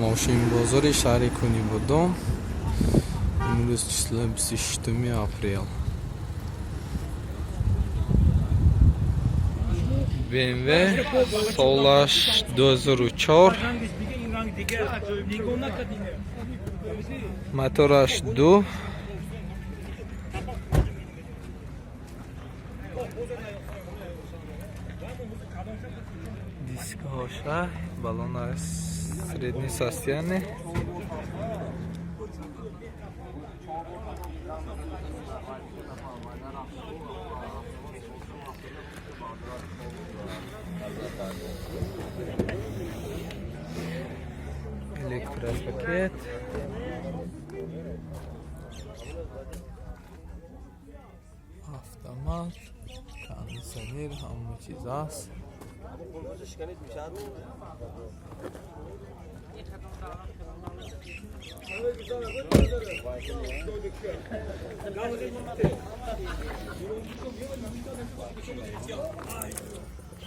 ماشین بازار شهر کنیبادام امروز چسل 28 اپریل. BMW سالش 2004، موتورش 2، دیسک‌هاش балон средней состояния. Электропакет. Автомат. Кондиционер, همه چیز است.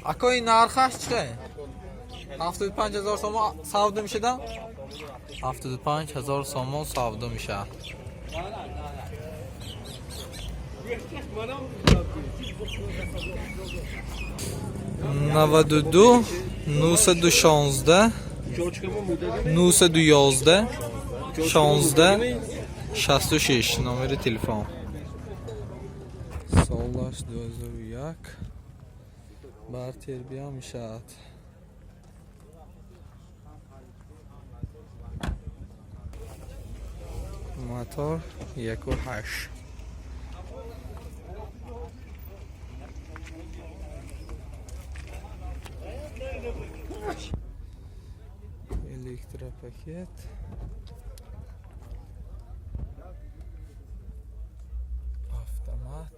اکو این نرخش چه؟ 75,000 سوم سودا میشه دا؟ 75,000 سوم سودا میشه. 92 916 911 16 66 номер телефон. سالش 2001 بارتربیا میشد. موتور 1.8. Электропакет. Автомат.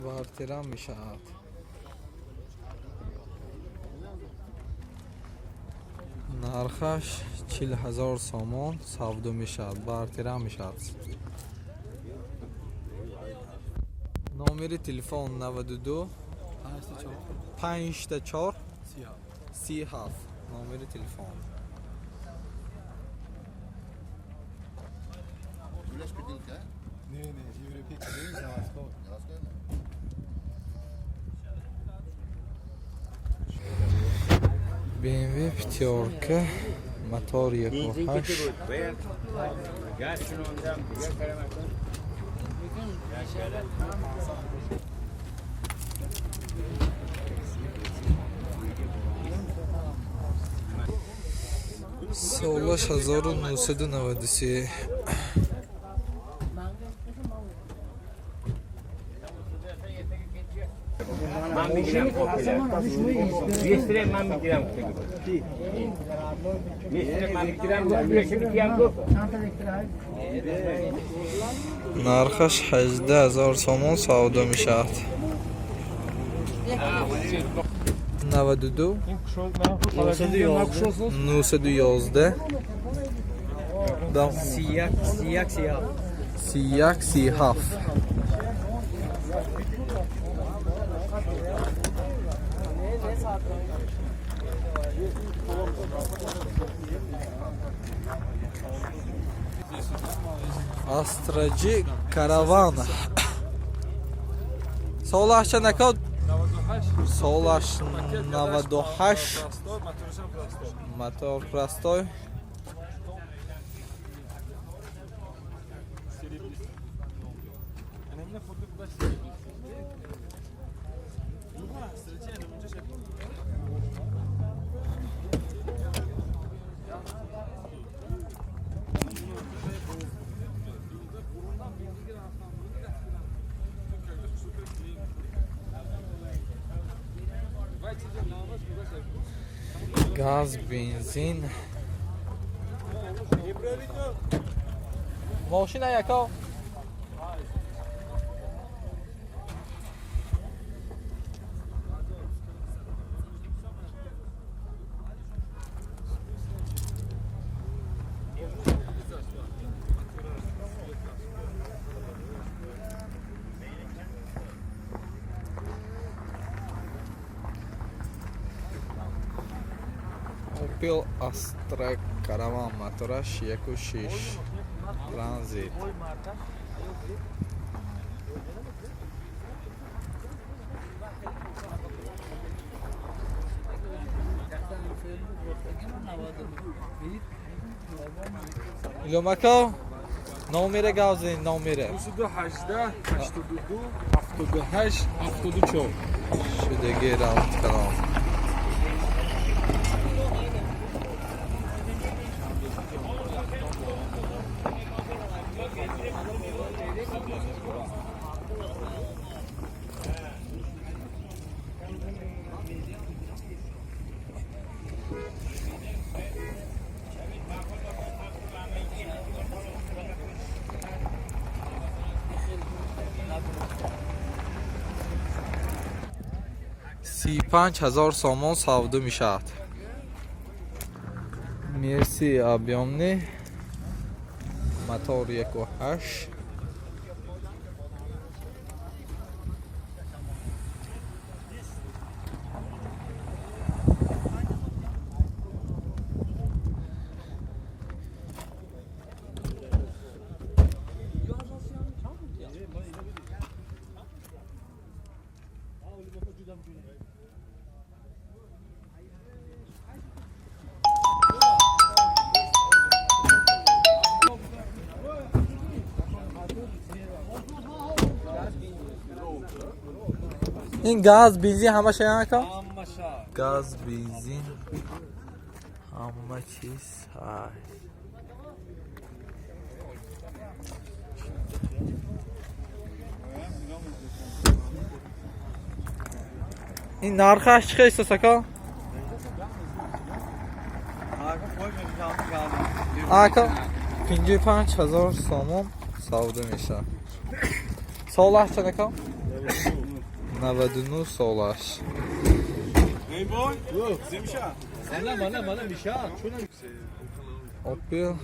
بارترام میشد. نرخش 40,000 سوم سودا میشد. بارترام میشد. نمره تلفن 92 54 37. نمره تلفن. BMW пятерка, мотор 1.8. سالش 1993. من میگیرم 20 لیر من میگیرم 20 لیر من میگیرم نرخش 18,000 سوم سودا میشد. 92 911 31 37. Astraji Karavan. Солаш чанакот? Солаш 98. Мотор простой. Gaz, benzin, ماشین یکا Opel Astra Caravan motorash 1.6 Transit. Ilomako номер гавзин номер 218 82 78 74 шудагӣ равнд канал. سی 5,000 сомон савдо мешавад. Мерси объёмный мотор 1.8 این گاز بنزین همه شای نکن؟ گاز بنزین همه چیز های. این نرخش چه است سکا؟ آکا 55,000 سومون سودا میشه. سالش چه نکن؟ 99 سالش. Opel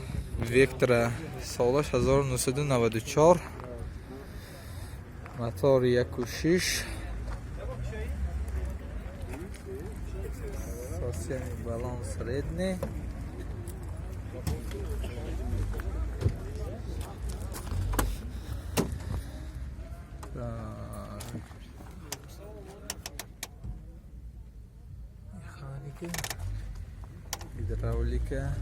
Vectra سالش 1994 мотор 1.6 совсем баланс средний. Гидравлика.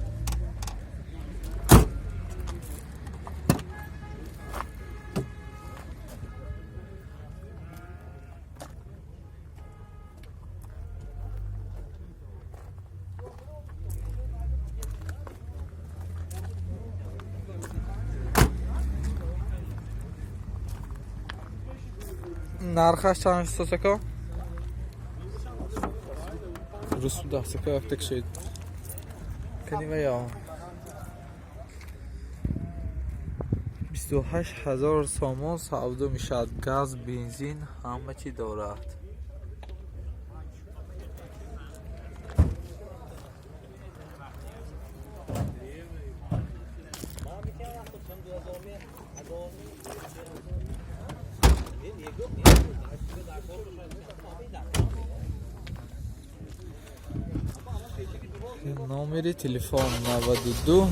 Нархаш чанд сака? Русуда сака як шед. کنیم 28,000 سومون سودا میشد. گاز بنزین همه چی دارد. номери телефон 92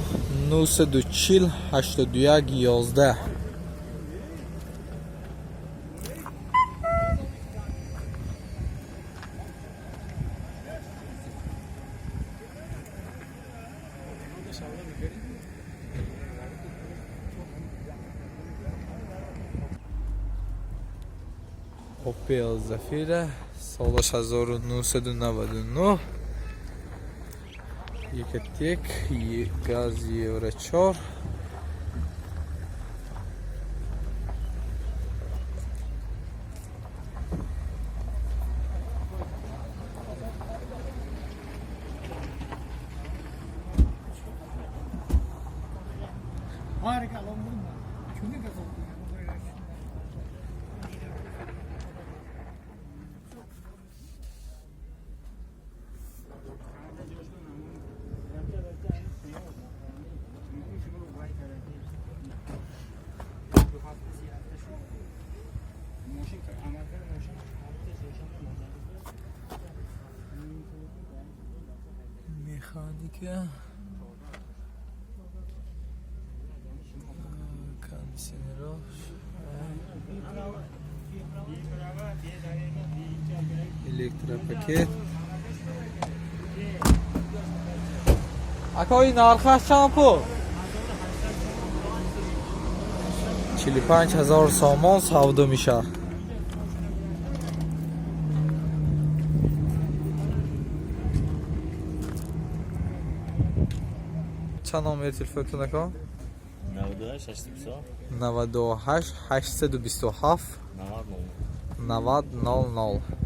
940 81 11. Opel Zafira سالش 1999 یک گاز یورو 4 Mexanika. Kondisionerrosh. Elektropaket. Aka این narxش چند پول؟ 45,000 سامان سودا میشه. چند نامه تلفنتون اکا؟ 98 827 98 827 90 90 00